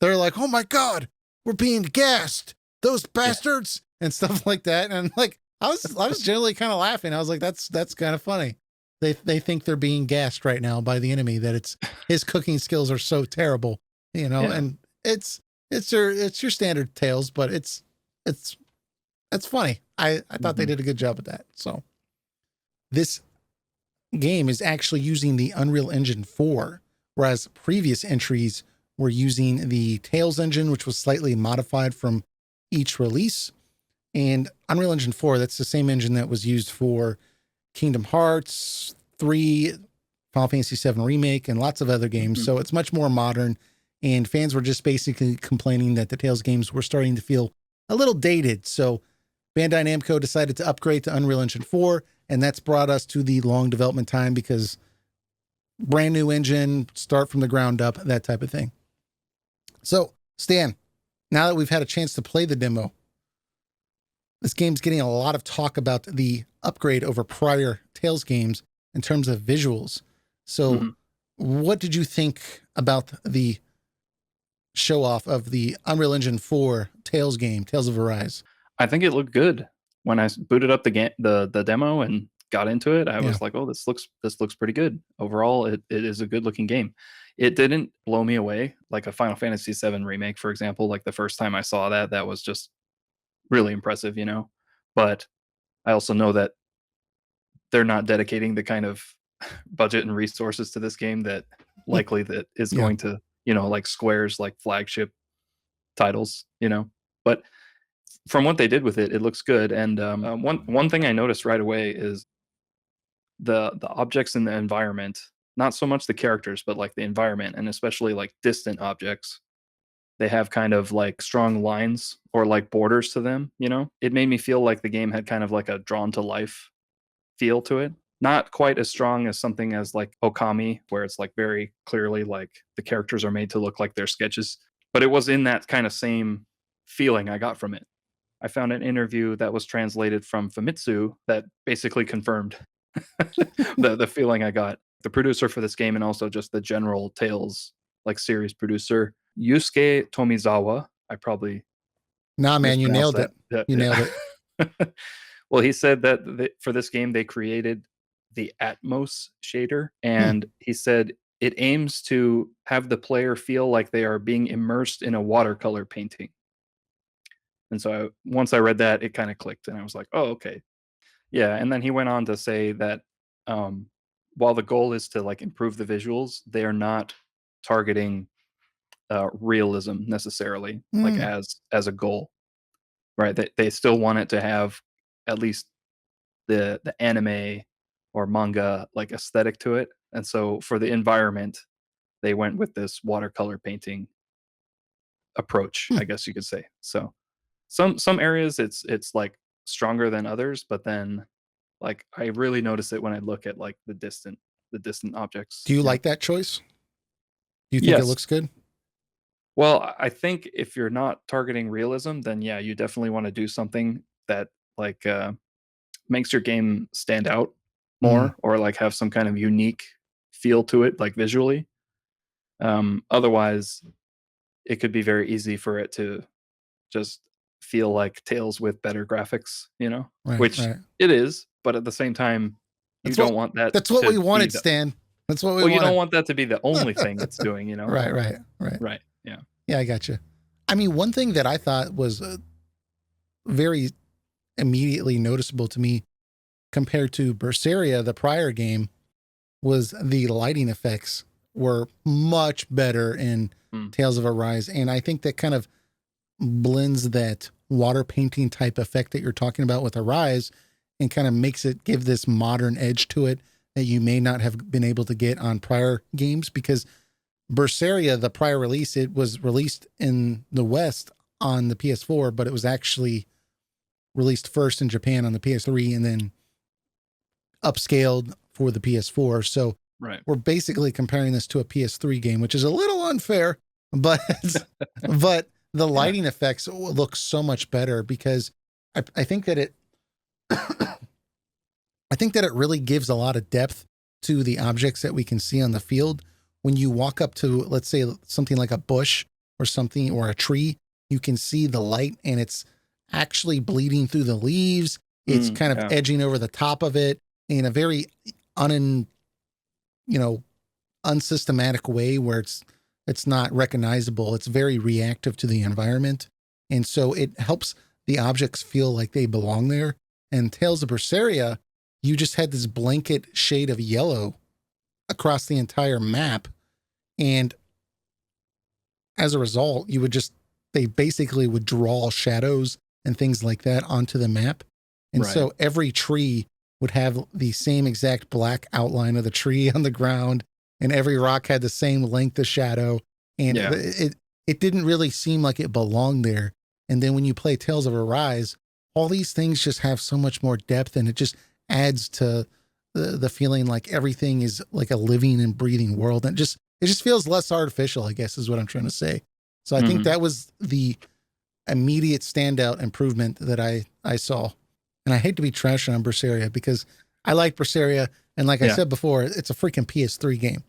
they're like, "Oh my God, we're being gassed, those Yeah. bastards," and stuff like that. And like, I was generally kind of laughing. I was like, that's kind of funny. They think they're being gassed right now by the enemy, that it's his cooking skills are so terrible, Yeah. and it's your standard tales, but it's funny. I thought they Mhm. did a good job with that. So this game is actually using the Unreal Engine 4, whereas previous entries were using the Tails engine, which was slightly modified from each release. And Unreal Engine 4, that's the same engine that was used for Kingdom Hearts 3, Final Fantasy 7 Remake, and lots of other games. Mhm. So it's much more modern. And fans were just basically complaining that the Tales games were starting to feel a little dated. So Bandai Namco decided to upgrade to Unreal Engine 4, and that's brought us to the long development time because brand new engine, start from the ground up, that type of thing. So, Stan, now that we've had a chance to play the demo, this game's getting a lot of talk about the upgrade over prior Tales games in terms of visuals. So, Mhm. what did you think about the show off of the Unreal Engine 4 Tales game, Tales of Arise? I think it looked good when I booted up the demo and got into it. I Yeah. was like, "Oh, this looks pretty good." Overall, it is a good looking game. It didn't blow me away like a Final Fantasy 7 remake, for example. Like the first time I saw that, that was just really impressive, you know. But I also know that they're not dedicating the kind of budget and resources to this game that likely that is Yeah. going to, like Square's like flagship titles, you know. But from what they did with it, it looks good. And one thing I noticed right away is the objects in the environment, not so much the characters, but like the environment, and especially like distant objects. They have kind of like strong lines or like borders to them. You know, it made me feel like the game had kind of like a drawn to life feel to it. Not quite as strong as something as like Okami, where it's like very clearly like the characters are made to look like their sketches. But it was in that kind of same feeling I got from it. I found an interview that was translated from Famitsu that basically confirmed the feeling I got. The producer for this game and also just the general Tales like series producer, Yusuke Tomizawa. I probably Nah, man, you mispronounced nailed that. it. You nailed it. Yeah. Well, he said that for this game they created the Atmos shader, Hmm. and he said it aims to have the player feel like they are being immersed in a watercolor painting. And so once I read that, it kind of clicked, and I was like, "Oh, okay, yeah." And then he went on to say that um, while the goal is to like improve the visuals, they are not targeting realism necessarily, like Hmm. as a goal, right? They still want it to have at least the anime or manga like aesthetic to it. And so for the environment, they went with this watercolor painting approach, Hmm. I guess you could say. So some areas it's like stronger than others, but then like I really notice it when I look at like the distant objects. Do you Yeah. like that choice? Do you think it Yes. looks good? Well, I think if you're not targeting realism, then yeah, you definitely want to do something that like makes your game stand out Hmm. more or like have some kind of unique feel to it, like visually. Otherwise, it could be very easy for it to just feel like Tales with better graphics, Right, which right. it is, but at the same time, you That's what don't want that that's what we to be wanted, the Stan. That's what we well, you don't wanted. want that to be the only thing it's doing. Right, right, right. Right. Yeah. Yeah, I got you. I mean, one thing that I thought was very immediately noticeable to me compared to Berseria, the prior game, was the lighting effects were much better in Mm, Tales of Arise. And I think that kind of blends that water painting type effect that you're talking about with Arise and kind of makes it give this modern edge to it that you may not have been able to get on prior games because Berseria, the prior release, it was released in the West on the PS4, but it was actually released first in Japan on the PS3 and then upscaled for the PS4. So right. we're basically comparing this to a PS3 game, which is a little unfair, but but the Yeah. lighting effects look so much better because I think that it I think that it really gives a lot of depth to the objects that we can see on the field. When you walk up to, let's say, something like a bush or something or a tree, you can see the light and it's actually bleeding through the leaves. It's kind of Yeah. edging over the top of it in a very un, you know, unsystematic way where it's not recognizable. It's very reactive to the environment. And so it helps the objects feel like they belong there. And Tales of Berseria, you just had this blanket shade of yellow across the entire map. And as a result, they basically would draw shadows and things like that onto the map. And Right. so every tree would have the same exact black outline of the tree on the ground, and every rock had the same length of shadow. And Yeah. it didn't really seem like it belonged there. And then when you play Tales of Arise, all these things just have so much more depth, and it just adds to the feeling like everything is like a living and breathing world. And it just feels less artificial, I guess is what I'm trying to say. So I think Mhm. that was the immediate standout improvement that I saw. And I hate to be trashing on Berseria because I like Berseria. And like I Yeah. said before, it's a freaking PS3 game.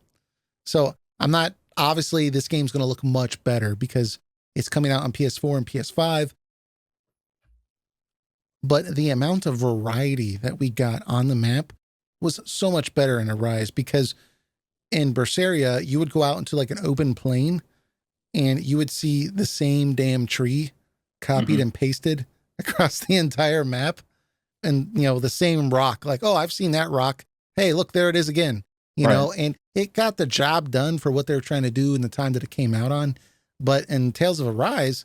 So I'm not, obviously, this game's going to look much better because it's coming out on PS4 and PS5. But the amount of variety that we got on the map was so much better in Arise because in Berseria, you would go out into like an open plain and you would see the same damn tree copied Mhm. and pasted across the entire map and the same rock like, oh, I've seen that rock, hey, look, there it is again. Right. And it got the job done for what they were trying to do in the time that it came out on. But in Tales of Arise,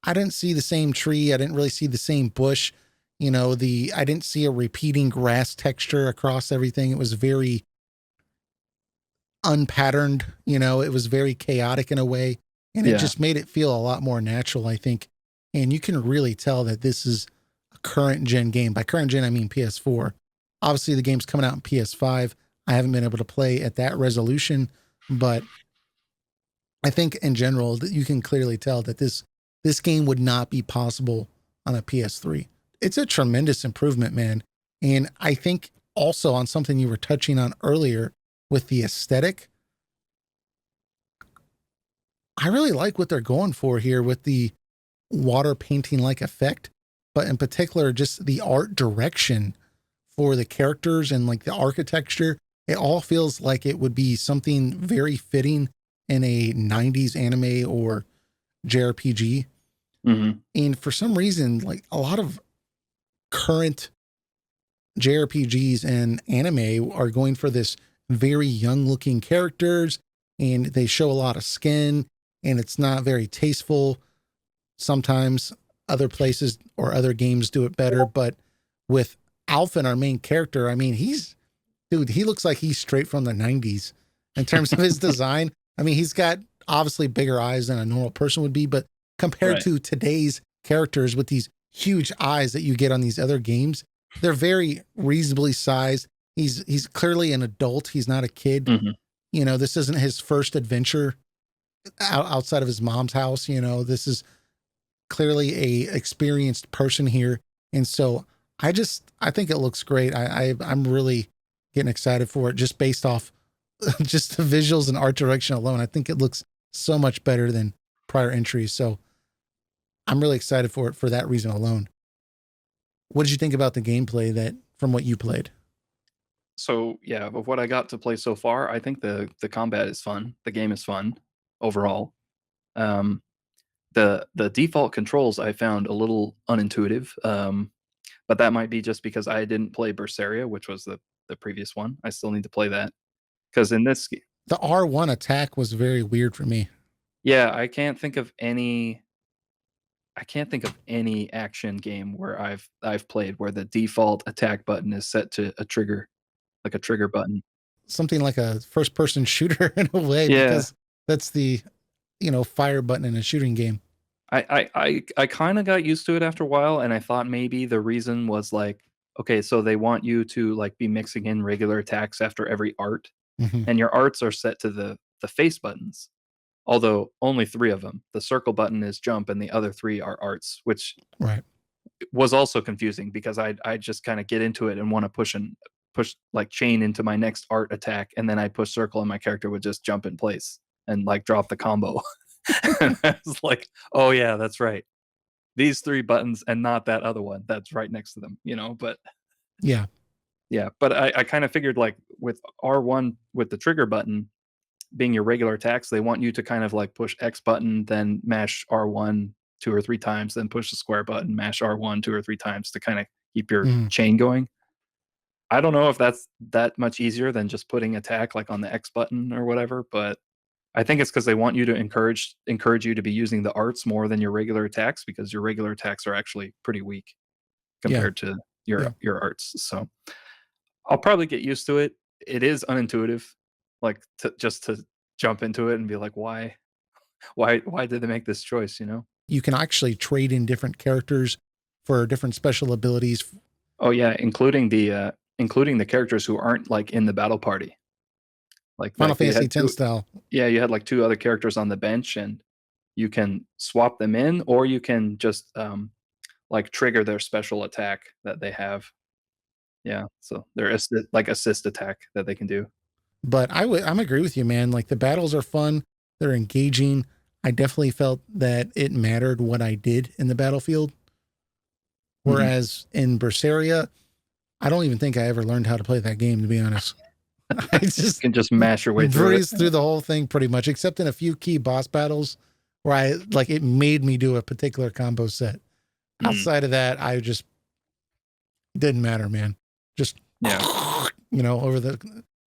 I didn't see the same tree, I didn't really see the same bush. The I didn't see a repeating grass texture across everything. It was very unpatterned. It was very chaotic in a way, and it Yeah. just made it feel a lot more natural, I think. And you can really tell that this is a current gen game. By current gen, I mean PS4. Obviously, the game's coming out in PS5. I haven't been able to play at that resolution, but I think in general that you can clearly tell that this game would not be possible on a PS3. It's a tremendous improvement, man. And I think also on something you were touching on earlier with the aesthetic, I really like what they're going for here with the water painting like effect, but in particular, just the art direction for the characters and like the architecture. It all feels like it would be something very fitting in a 90s anime or JRPG. Mhm. And for some reason, like a lot of current JRPGs and anime are going for this very young looking characters and they show a lot of skin and it's not very tasteful. Sometimes other places or other games do it better, but with Alphen, our main character, I mean, he looks like he's straight from the 90s in terms of his design. I mean, he's got obviously bigger eyes than a normal person would be, but compared Right. to today's characters with these huge eyes that you get on these other games, they're very reasonably sized. He's clearly an adult. He's not a kid. Mhm. This isn't his first adventure outside of his mom's house. This is clearly a experienced person here. And so I think it looks great. I'm really getting excited for it just based off just the visuals and art direction alone. I think it looks so much better than prior entries. So I'm really excited for it for that reason alone. What did you think about the gameplay that from what you played? So, yeah, of what I got to play so far, I think the combat is fun. The game is fun overall. Um, The default controls I found a little unintuitive, but that might be just because I didn't play Berseria, which was the previous one. I still need to play that because in this, The R1 attack was very weird for me. yeah, I can't think of any action game where I've played where the default attack button is set to a trigger, like a trigger button. Something like a first person shooter in a way, Yeah, because that's the, fire button in a shooting game. I kind of got used to it after a while, and I thought maybe the reason was like, okay, so they want you to like be mixing in regular attacks after every art, Hmm. and your arts are set to the face buttons. Although only three of them. The circle button is jump, and the other three are arts, which Right. was also confusing because I just kind of get into it and want to push like chain into my next art attack, and then I push circle, and my character would just jump in place and like drop the combo. And I was like, oh yeah, that's right. These three buttons and not that other one that's right next to them, But Yeah. yeah, but I kind of figured like with R1 with the trigger button being your regular attacks, they want you to kind of like push X button, then mash R1 two or three times, then push the square button, mash R1 two or three times to kind of keep your Hmm. chain going. I don't know if that's that much easier than just putting attack like on the X button or whatever, but I think it's because they want you to encourage you to be using the arts more than your regular attacks because your regular attacks are actually pretty weak Yeah. compared to Yeah. your arts. So I'll probably get used to it. It is unintuitive, like to jump into it and be like, why did they make this choice? You can actually trade in different characters for different special abilities. Oh yeah, including the characters who aren't like in the battle party. Final Like you Fantasy had X style. you had like two other characters on the bench, and you can swap them in, or you can just like trigger their special attack that they have. Yeah, so their assist attack that they can do. But I'm agree with you, man. Like the battles are fun. They're engaging. I definitely felt that it mattered what I did in the battlefield. Mhm. Whereas in Berseria, I don't even think I ever learned how to play that game, to be honest. I You just can just mash your way through it. breezed through the whole thing pretty much, except in a few key boss battles where it made me do a particular combo set. Mm, Outside of that, I just didn't matter, man. Just, yeah.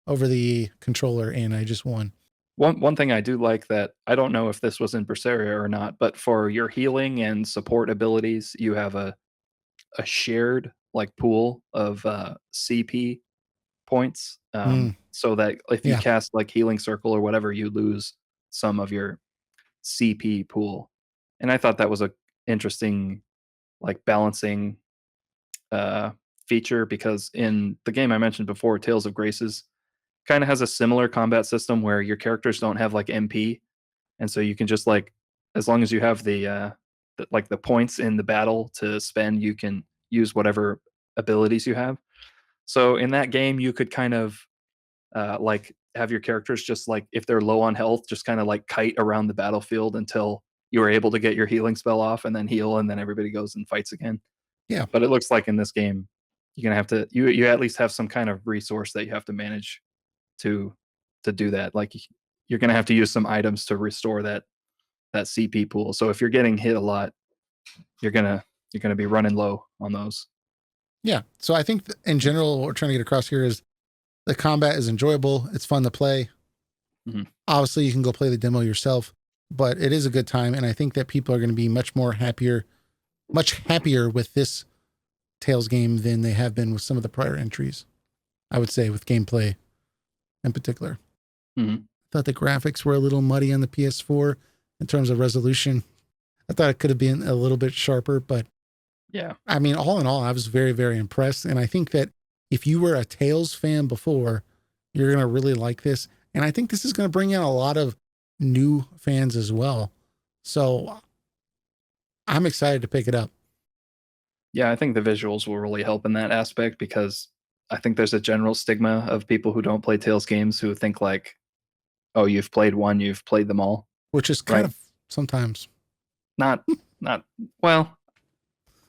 over the controller, and I just won. One thing I do like that I don't know if this was in Berseria or not, but for your healing and support abilities, you have a shared like pool of CP points. Mm, So that if you yeah. cast like healing circle or whatever, you lose some of your CP pool. And I thought that was a interesting like balancing uh feature because in the game I mentioned before, Tales of Graces kind of has a similar combat system where your characters don't have like MP, and so you can just like as long as you have like the points in the battle to spend, you can use whatever abilities you have. So in that game, you could kind of like have your characters just like if they're low on health, just kind of like kite around the battlefield until you are able to get your healing spell off and then heal, and then everybody goes and fights again. Yeah. But it looks like in this game, you're gonna have to you at least have some kind of resource that you have to manage to do that. Like you're gonna have to use some items to restore that CP pool. So if you're getting hit a lot, you're gonna be running low on those. Yeah. So I think in general, what we're trying to get across here is the combat is enjoyable. It's fun to play. Mhm. Obviously, you can go play the demo yourself, but it is a good time. And I think that people are going to be much happier with this Tales game than they have been with some of the prior entries. I would say with gameplay in particular. Mhm. I thought the graphics were a little muddy on the PS4 in terms of resolution. I thought it could have been a little bit sharper, but Yeah. I mean, all in all, I was very, very impressed. And I think that if you were a Tales fan before, you're going to really like this. And I think this is going to bring in a lot of new fans as well. So I'm excited to pick it up. Yeah, I think the visuals will really help in that aspect because I think there's a general stigma of people who don't play Tales games who think like, "Oh, you've played one, you've played them all." Which is kind Right? of sometimes. Not not well,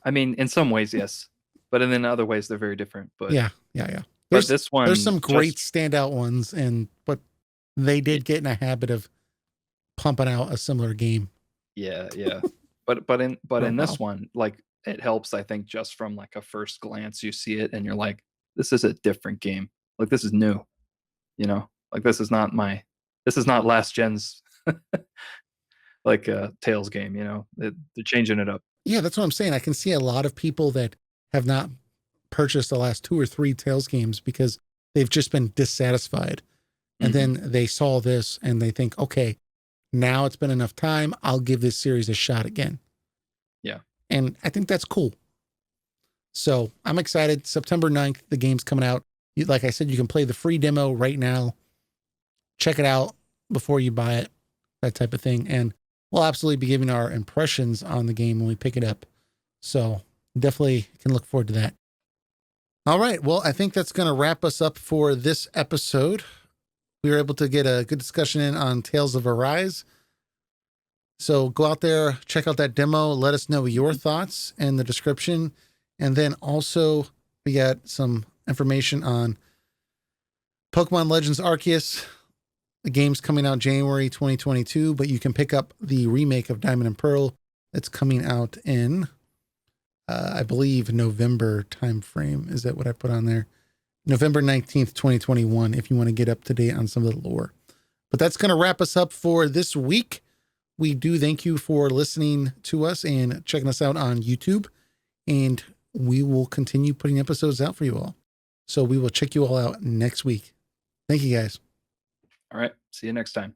I mean, in some ways, yes, but then in other ways they're very different. But Yeah. Yeah. Yeah. this There's one some great just standout ones, but they y did get in a habit of pumping out a similar game. Yeah. But in Oh, this wow. one, like, it helps, I think, just from, like, a first glance, you see it and you're like, "This is a different game." Like, this is new, you know? Like, this is not last gen's, like, Tales game, you know? They're changing it up. Yeah, that's what I'm saying. I can see a lot of people that have not purchased the last 2 or 3 Tales games because they've just been dissatisfied. And Mhm. then they saw this and they think, okay, now it's been enough time. I'll give this series a shot again. Yeah. And I think that's cool. So I'm excited. September 9th, the game's coming out. Like I said, you can play the free demo right now. Check it out before you buy it, that type of thing. And we'll absolutely be giving our impressions on the game when we pick it up. So definitely can look forward to that. All right. Well, I think that's going to wrap us up for this episode. We were able to get a good discussion in on Tales of Arise. So go out there, check out that demo. Let us know your thoughts in the description. And then also, we got some information on Pokemon Legends Arceus. The game's coming out January 2022, but you can pick up the remake of Diamond and Pearl. It's coming out in, I believe, November timeframe. Is that what I put on there? November 19th, 2021, if you want to get up to date on some of the lore. But that's going to wrap us up for this week. We do thank you for listening to us and checking us out on YouTube. And we will continue putting episodes out for you all. So we will check you all out next week. Thank you, guys. All right. See you next time.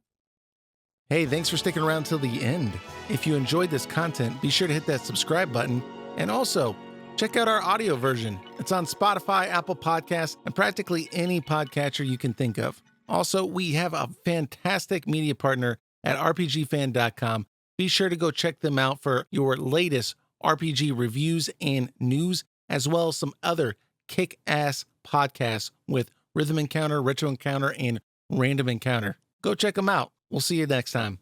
Hey, thanks for sticking around till the end. If you enjoyed this content, be sure to hit that subscribe button. And also, check out our audio version. It's on Spotify, Apple Podcasts, and practically any podcatcher you can think of. Also, we have a fantastic media partner at rpgfan.com. Be sure to go check them out for your latest RPG reviews and news, as well as some other kick-ass podcasts with Rhythm Encounter, Retro Encounter, and Random Encounter. Go check them out. We'll see you next time.